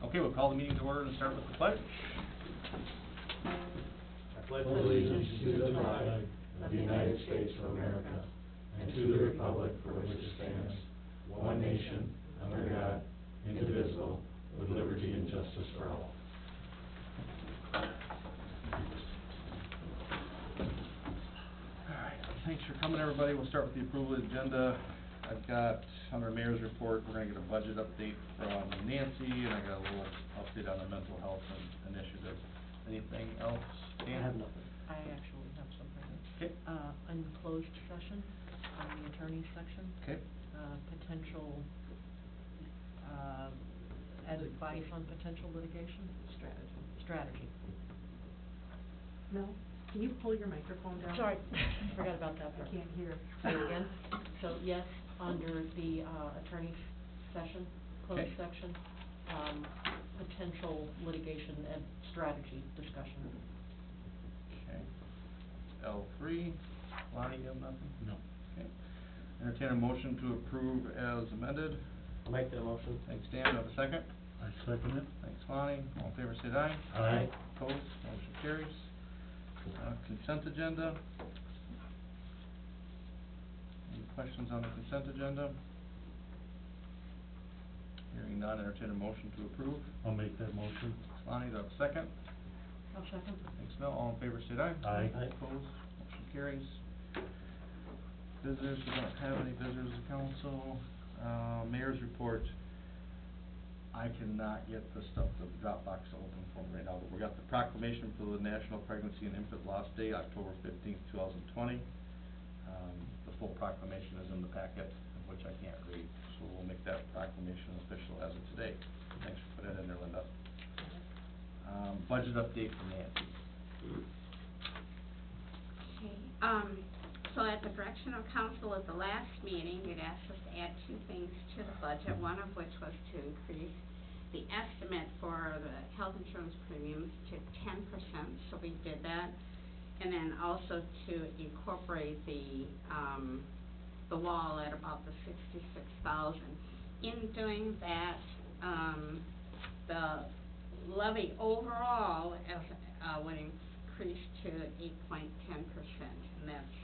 Okay, we'll call the meeting to order and start with the pledge. I pledge allegiance to the flag of the United States of America and to the republic for which it stands, one nation, under God, indivisible, with liberty and justice for all. Alright, thanks for coming, everybody. We'll start with the approval of the agenda. I've got, under Mayor's report, we're gonna get a budget update from Nancy, and I got a little update on the mental health initiative. Anything else? Dan? I have nothing. I actually have something. Okay. In closed session, on the attorney section. Okay. Potential, advice on potential litigation? Strategy. No, can you pull your microphone down? Sorry, forgot about that part. I can't hear. Say it again. So, yes, under the, attorney session, closed Okay. section, potential litigation and strategy discussion. Okay. L3, Lonnie, you have nothing? No. Okay. Entertain a motion to approve as amended. I'll make that motion. Thanks, Dan. Do I have a second? I second it. Thanks, Lonnie. All in favor, say aye. Aye. Opposed? Motion carries. Consent agenda. Any questions on the consent agenda? Hearing none, entertain a motion to approve. I'll make that motion. Thanks, Lonnie. Do I have a second? I'll second. Thanks, Mel. All in favor, say aye. Aye. Aye. Opposed? Motion carries. Visitors, we don't have any visitors to council. Mayor's report. I cannot get the stuff, the Dropbox to open for me right now, but we got the proclamation for the National Pregnancy and Infant Loss Day, October 15th, 2020. The full proclamation is in the packet, which I can't read, so we'll make that proclamation official as of today. Thanks for putting it in there, Linda. Budget update from Nancy. Okay, so at the direction of council at the last meeting, you'd asked us to add two things to the budget, one of which was to increase the estimate for the health insurance premiums to 10%, so we did that. And then also to incorporate the wall at about the $66,000. In doing that, the levy overall would increase to 8.10%, and that's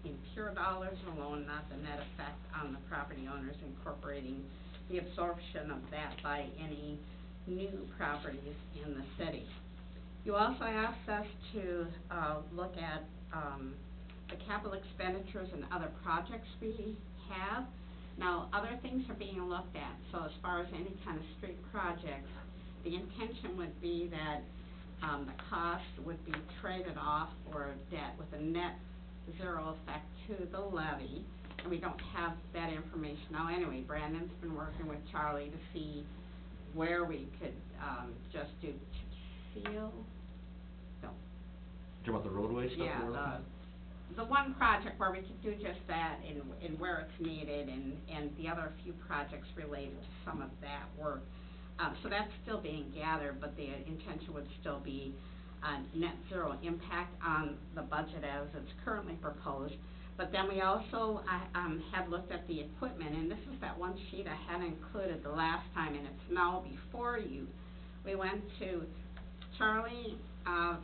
in pure dollars alone, not the net effect on the property owners, incorporating the absorption of that by any new properties in the city. You also asked us to look at the capital expenditures and other projects we have. Now, other things are being looked at, so as far as any kind of street projects, the intention would be that the cost would be traded off for debt with a net zero effect to the levy, and we don't have that information now anyway. Brandon's been working with Charlie to see where we could just do seal. No. Talking about the roadway stuff? Yeah, the one project where we could do just that and where it's needed, and the other few projects related to some of that work. So that's still being gathered, but the intention would still be net zero impact on the budget as it's currently proposed. But then we also have looked at the equipment, and this is that one sheet I had included the last time, and it's now before you. We went to Charlie,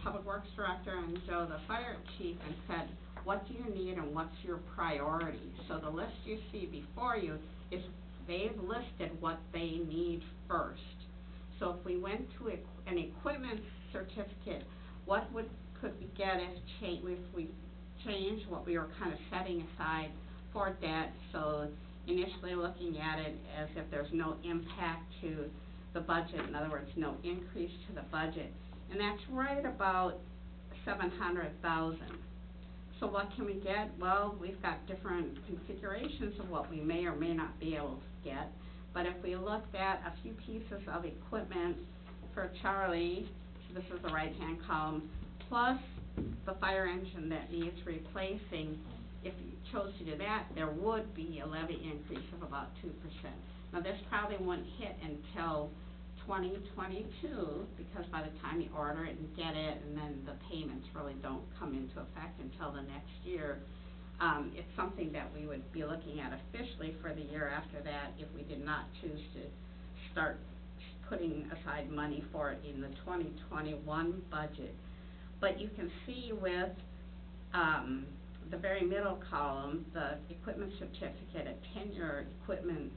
Public Works Director, and Joe, the Fire Chief, and said, what do you need and what's your priority? So the list you see before you is they've listed what they need first. So if we went to an equipment certificate, what could we get if we change what we were kind of setting aside for debt? So initially looking at it as if there's no impact to the budget, in other words, no increase to the budget, and that's right about $700,000. So what can we get? Well, we've got different configurations of what we may or may not be able to get, but if we looked at a few pieces of equipment for Charlie, so this is the right-hand column, plus the fire engine that needs replacing, if you chose to do that, there would be a levy increase of about 2%. Now, this probably wouldn't hit until 2022, because by the time you order it and get it, and then the payments really don't come into effect until the next year. It's something that we would be looking at officially for the year after that if we did not choose to start putting aside money for it in the 2021 budget. But you can see with the very middle column, the equipment certificate, a 10-year equipment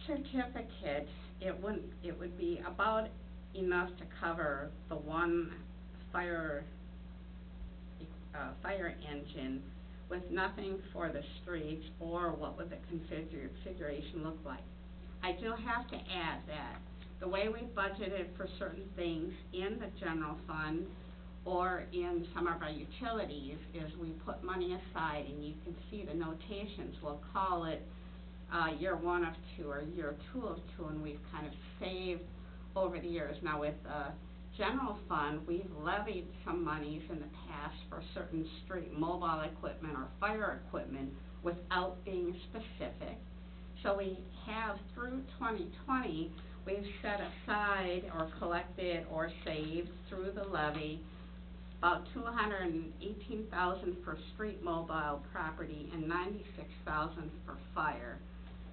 certificate, it would be about enough to cover the one fire engine with nothing for the streets or what would the configuration look like. I do have to add that the way we budgeted for certain things in the general fund or in some of our utilities is we put money aside, and you can see the notations. We'll call it year 1 of 2 or year 2 of 2, and we've kind of saved over the years. Now with the general fund, we've levied some monies in the past for certain street mobile equipment or fire equipment without being specific. So we have through 2020, we've set aside or collected or saved through the levy about $218,000 for street mobile property and $96,000 for fire.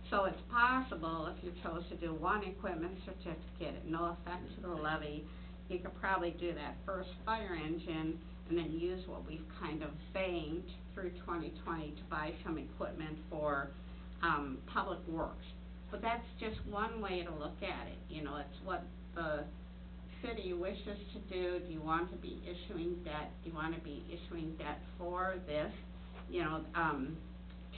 So it's possible if you chose to do one equipment certificate at no effect to the levy, you could probably do that first fire engine and then use what we've kind of banked through 2020 to buy some equipment for public works. But that's just one way to look at it. You know, it's what the city wishes to do. Do you want to be issuing debt? Do you want to be issuing debt for this? You know,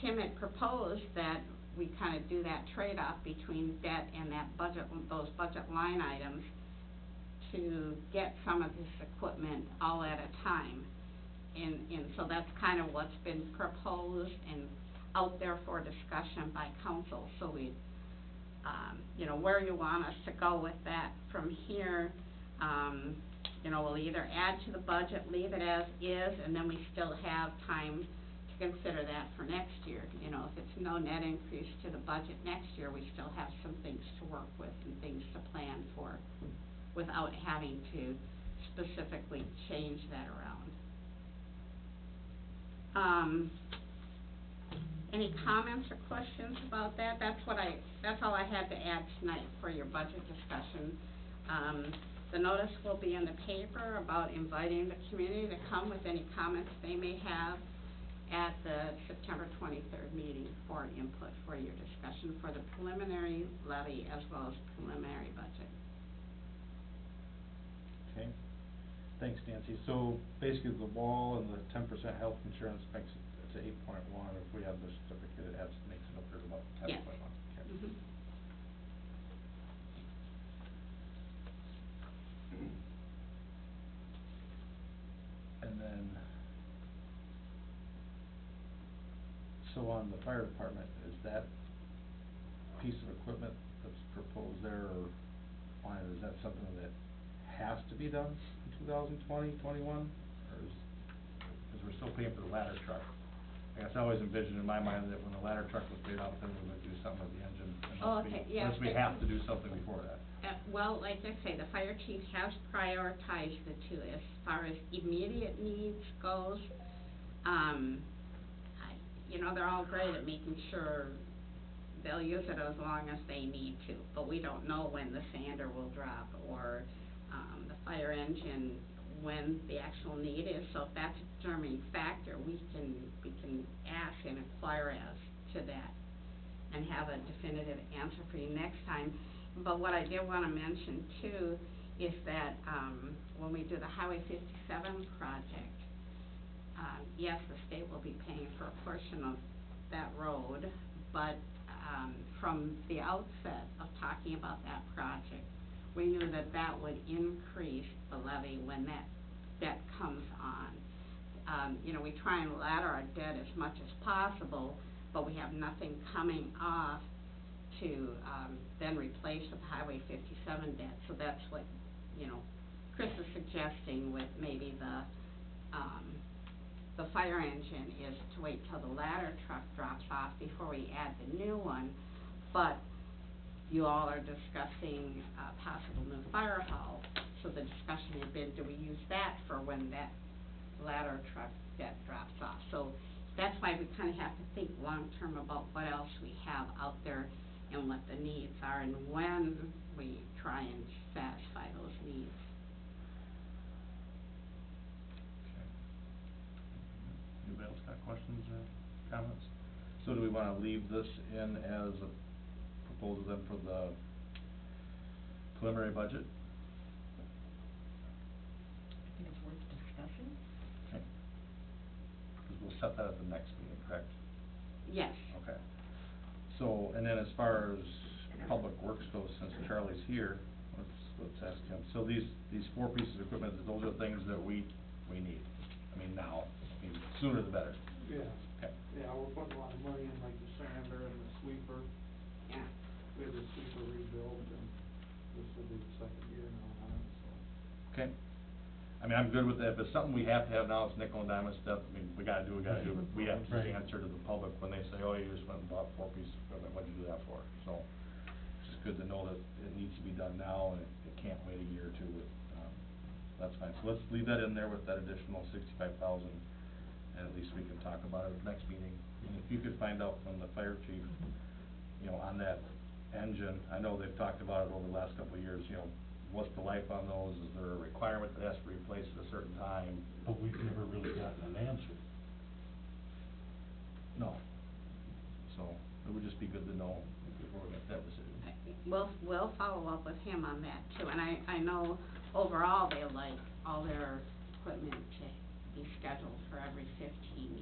Tim had proposed that we kind of do that trade-off between debt and that budget, those budget line items, to get some of this equipment all at a time. And so that's kind of what's been proposed and out there for discussion by council. So we, you know, where you want us to go with that from here, you know, we'll either add to the budget, leave it as is, and then we still have time to consider that for next year. You know, if it's no net increase to the budget next year, we still have some things to work with and things to plan for without having to specifically change that around. Any comments or questions about that? That's all I had to add tonight for your budget discussion. The notice will be in the paper about inviting the community to come with any comments they may have at the September 23rd meeting for input for your discussion for the preliminary levy as well as preliminary budget. Okay, thanks Nancy. So basically the wall and the 10% health insurance makes it to 8.1. If we have the certificate, it makes it up there to about 10.1. Yes. Okay. Mm-hmm. And then, so on the fire department, is that piece of equipment that's proposed there, or is that something that has to be done in 2020, 21, or is, because we're still paying for the ladder truck? I guess I always envisioned in my mind that when the ladder truck was paid off, then we would do something with the engine, unless we have to do something before that. Well, like I say, the fire chief has prioritized the two as far as immediate needs goes. You know, they're all great at making sure they'll use it as long as they need to, but we don't know when the sander will drop or the fire engine when the actual need is. So if that's a determining factor, we can ask and inquire as to that and have a definitive answer for you next time. But what I did want to mention too is that when we do the Highway 57 project, yes, the state will be paying for a portion of that road, but from the outset of talking about that project, we knew that that would increase the levy when that debt comes on. You know, we try and ladder our debt as much as possible, but we have nothing coming off to then replace the Highway 57 debt. So that's what, you know, Chris is suggesting with maybe the fire engine is to wait till the ladder truck drops off before we add the new one. But you all are discussing possible new fire hall. So the discussion had been, do we use that for when that ladder truck debt drops off? So that's why we kinda have to think long-term about what else we have out there and what the needs are, and when we try and satisfy those needs. Okay. Anybody else got questions or comments? So do we wanna leave this in as a proposal then for the preliminary budget? I think it's worth discussing. Okay. Because we'll set that at the next meeting, correct? Yes. Okay. So, and then as far as Public Works goes, since Charlie's here, let's ask him. So these 4 pieces of equipment, those are things that we need. I mean, now, I mean, sooner the better. Yeah, Okay. yeah, we're putting a lot of money in like the sander and the sweeper. Yeah. We had the sweeper rebuilt and this will be the second year now on it, so. Okay. I mean, I'm good with that. If it's something we have to have now, it's nickel and dime stuff, I mean, we gotta do it. We have to Right. answer to the public when they say, oh, you just went and bought 4 pieces of equipment, what'd you do that for? So, it's just good to know that it needs to be done now, and it can't wait a year or two. That's fine. So let's leave that in there with that additional 65,000, and at least we can talk about it at the next meeting. And if you could find out from the fire chief, you know, on that engine, I know they've talked about it over the last couple of years, you know, what's the life on those? Is there a requirement that has to be replaced at a certain time? But we've never really gotten an answer. No. So, it would just be good to know before we make that decision. We'll follow up with him on that too, and I know overall they like all their equipment to be scheduled for every 15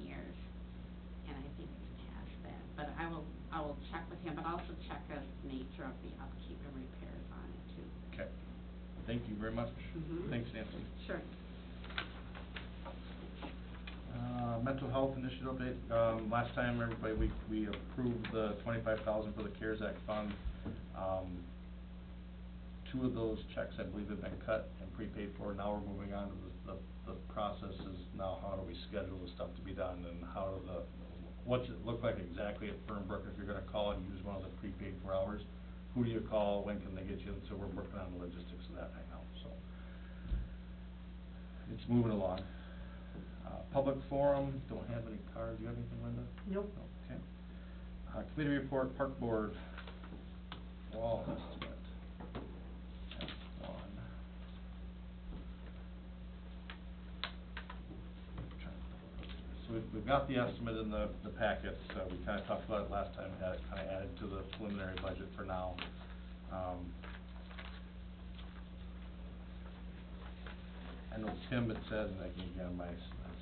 years, and I think it's past that, but I will check with him, but also check the nature of the upkeep and repairs on it too. Okay. Thank you very much. Mhm. Thanks, Nancy. Sure. Mental health initiative update. Last time, everybody, we approved the 25,000 for the CARES Act fund. 2 of those checks, I believe, have been cut and prepaid for. Now we're moving on to the process is now how do we schedule the stuff to be done, and what's it look like exactly at Fernbrook if you're gonna call and use one of the prepaid for hours? Who do you call, when can they get you? And so we're working on the logistics of that right now, so. It's moving along. Public forum, don't have any cards. You have anything, Linda? Nope. Okay. Committee report, Park Board. Wall estimate. That's one. So we've got the estimate in the packets. We kinda talked about it last time, had it kinda added to the preliminary budget for now. I know Tim had said, and again, it's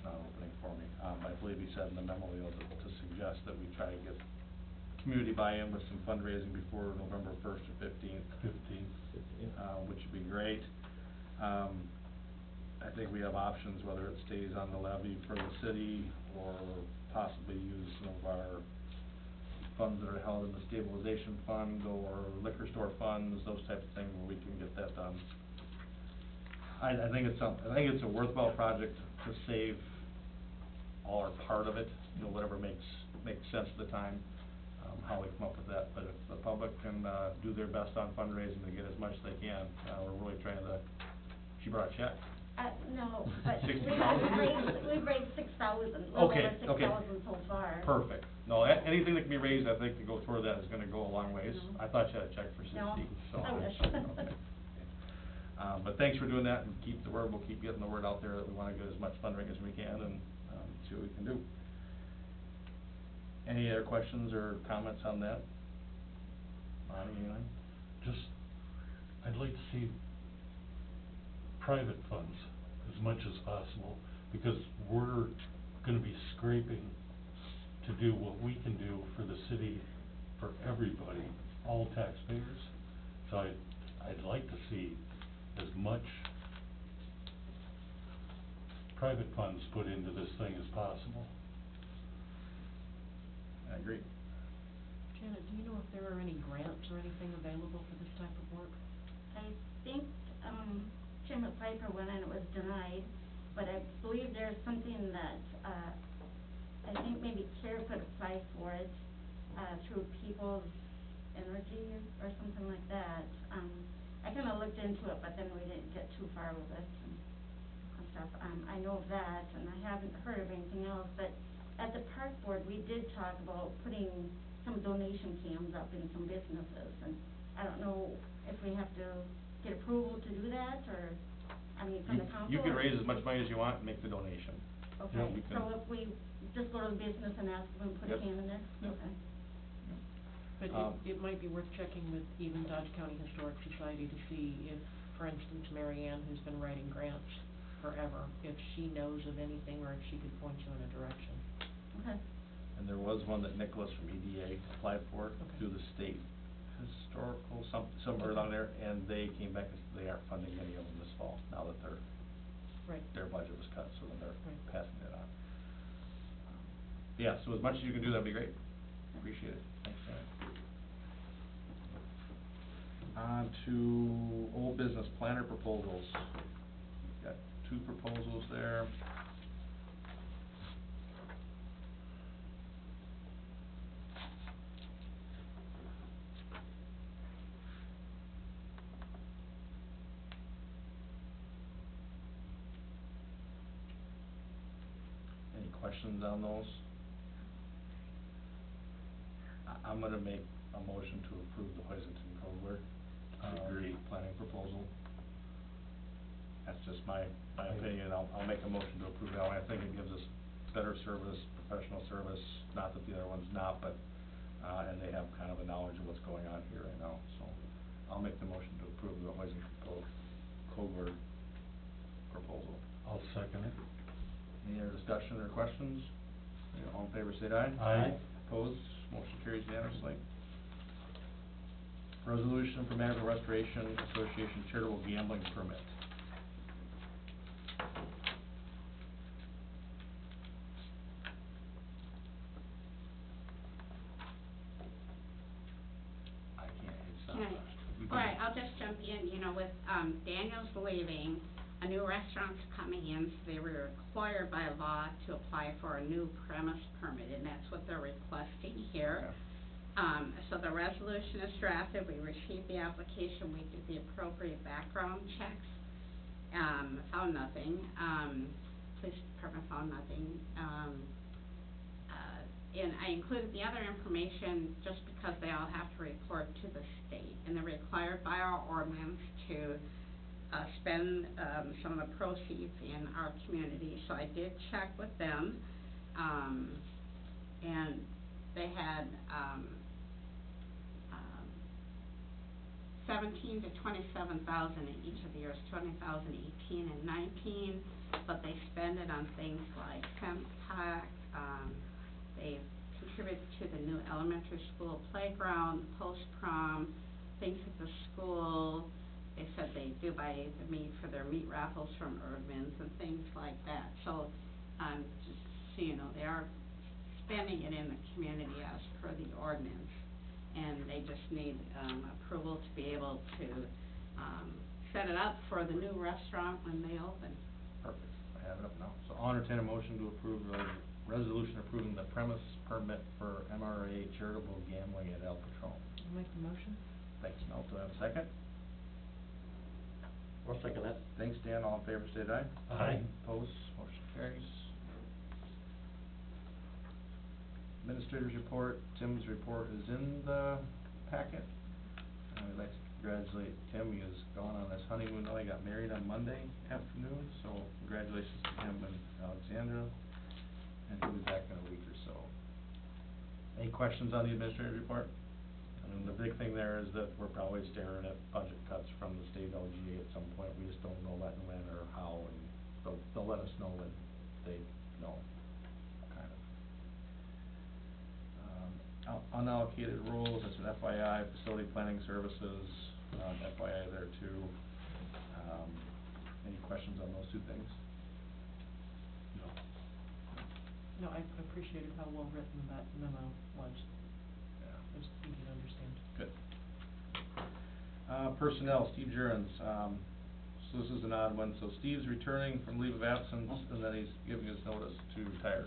not opening for me, I believe he said in the memo, you know, to suggest that we try to get community buy-in with some fundraising before November 1st or 15th. 15th. Which would be great. I think we have options, whether it stays on the levy for the city, or possibly use some of our funds that are held in the stabilization fund, or liquor store funds, those types of things, where we can get that done. I think it's a worthwhile project to save all or part of it, you know, whatever makes sense at the time, how we come up with that. But if the public can, do their best on fundraising to get as much as they can, we're really trying to, she brought a check. No, but we've 60,000? raised 6,000, Okay, over okay. 6,000 so far. Perfect. No, anything that can be raised, I think, to go toward that is gonna go a long ways. I thought you had a check for 60, No, so. I wish. Okay. But thanks for doing that, and keep the word, we'll keep getting the word out there that we wanna get as much fundraising as we can, and, see what we can do. Any other questions or comments on that? Bonnie, anything? Just, I'd like to see private funds as much as possible, because we're gonna be scraping to do what we can do for the city, for everybody, all taxpayers. So I'd like to see as much private funds put into this thing as possible. I agree. Janet, do you know if there are any grants or anything available for this type of work? I think, Jim at Piper went and it was denied, but I believe there's something that, I think maybe CARE could apply for it, through People's Energy or something like that. I kinda looked into it, but then we didn't get too far with it and stuff. I know of that, and I haven't heard of anything else, but at the park board, we did talk about putting some donation cams up in some businesses, and I don't know if we have to get approval to do that, or, I mean, from the council? You can or- raise as much money as you want and make the donation. Okay, we can- so if we just go to the business and ask them to put a Yep. can in there? Yep. Okay. But Um, it might be worth checking with even Dodge County Historic Society to see if, for instance, Mary Ann, who's been writing grants forever, if she knows of anything or if she could point you in a direction. Okay. And there was one that Nicholas from EDA applied for Okay. through the state historical, somewhere down there, and they came back and said they aren't funding any of them this fall, now that their budget was cut, so then they're Right. passing it on. Yeah, so as much as you can do, that'd be great. Appreciate it. Thanks, Janet. On to old business planner proposals. Got 2 proposals there. Any questions on those? I'm gonna make a motion to approve the Hoisington Cogler, Agree. planning proposal. That's just my opinion, I'll make a motion to approve that one, I think it gives us better service, professional service, not that the other one's not, but, and they have kind of a knowledge of what's going on here right now, so I'll make the motion to approve the Hoisington Cogler proposal. I'll second it. Any other discussion or questions? All in favor, say aye. Aye. Opposed, motion carries unanimously. Resolution for Management Restoration Association charitable gambling permit. I can't, it's not. Can we all right, can- I'll just jump in, you know, with, Daniel's leaving, a new restaurant's coming in, so they were required by law to apply for a new premise permit, and that's what they're requesting here. Okay. So the resolution is drafted, we received the application, we did the appropriate background checks, found nothing, police department found nothing, and I included the other information just because they all have to report to the state, and they're required by our ordinance to, spend, some of the proceeds in our community, so I did check with them, and they had, 17 to 27,000 in each of the years, 2018 and 19, but they spend it on things like FEMPAC, they've contributed to the new elementary school playground, post-prom, things at the school. They said they do buy the meat for their meat raffles from Erdman's and things like that. So, just so you know, they are spending it in the community as per the ordinance. And they just need, approval to be able to, set it up for the new restaurant when they open. Perfect, I have it up now. So I'll entertain a motion to approve the resolution approving the premise permit for MRA charitable gambling at El Patron. I'll make the motion. Thanks, Mel, do I have a second? I'll second that. Thanks, Dan, all in favor, state aye. Aye. Opposed, motion carries. Administrator's report, Tim's report is in the packet. I'd like to congratulate Tim, he is gone on his honeymoon, he got married on Monday afternoon, so congratulations to him and Alexandra, and he'll be back in a week or so. Any questions on the administrator's report? I mean, the big thing there is that we're probably staring at budget cuts from the state LGA at some point, we just don't know when or how, and they'll let us know when they know, kind of. Unallocated roles, that's an FYI, facility planning services, FYI there too. Any questions on those 2 things? No. No, I appreciated how well written that memo was. Yeah. It was easy to understand. Good. Personnel, Steve Jurens, so this is an odd one, so Steve's returning from leave of absence, and then he's giving his notice to retire.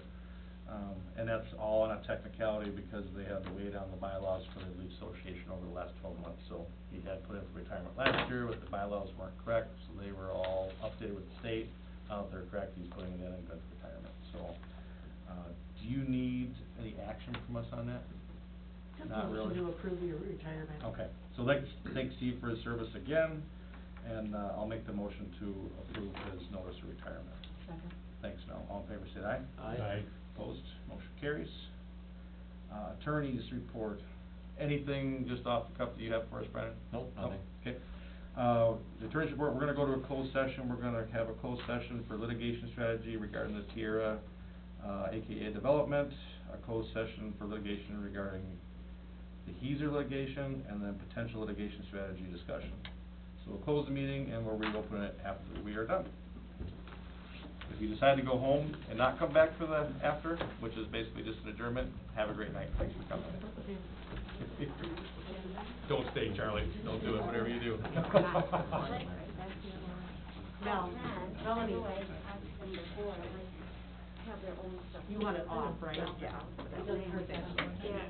And that's all on a technicality because they had to wait on the bylaws for the Leaf Association over the last 12 months, so he had put in for retirement last year, but the bylaws weren't correct, so they were all updated with the state. If they're correct, he's putting it in and good for retirement, so, do Do you need any action from us on that? Just Not motion really. to approve your retirement. Okay, so I'd like to thank Steve for his service again, and, I'll make the motion to approve his notice of retirement. Second. Thanks, Mel. All in favor, say aye. Aye. Opposed, motion carries. Attorney's report. Anything just off the cuff that you have for us, Brennan? Nope, Nope, nothing. okay. The attorney's report, we're gonna go to a closed session. We're gonna have a closed session for litigation strategy regarding the Tierra, AKA development, a closed session for litigation regarding the Heiser litigation, and then potential litigation strategy discussion. So we'll close the meeting and we'll reopen it after we are done. If you decide to go home and not come back for the after, which is basically just an adjournment, have a great night. Thanks for coming. Don't stay, Charlie. Don't do it, whatever you do. Mel, Melanie, Otherwise, ask them before, like, have their own stuff. you want it off, right? Yeah. It doesn't hurt that much. Yeah.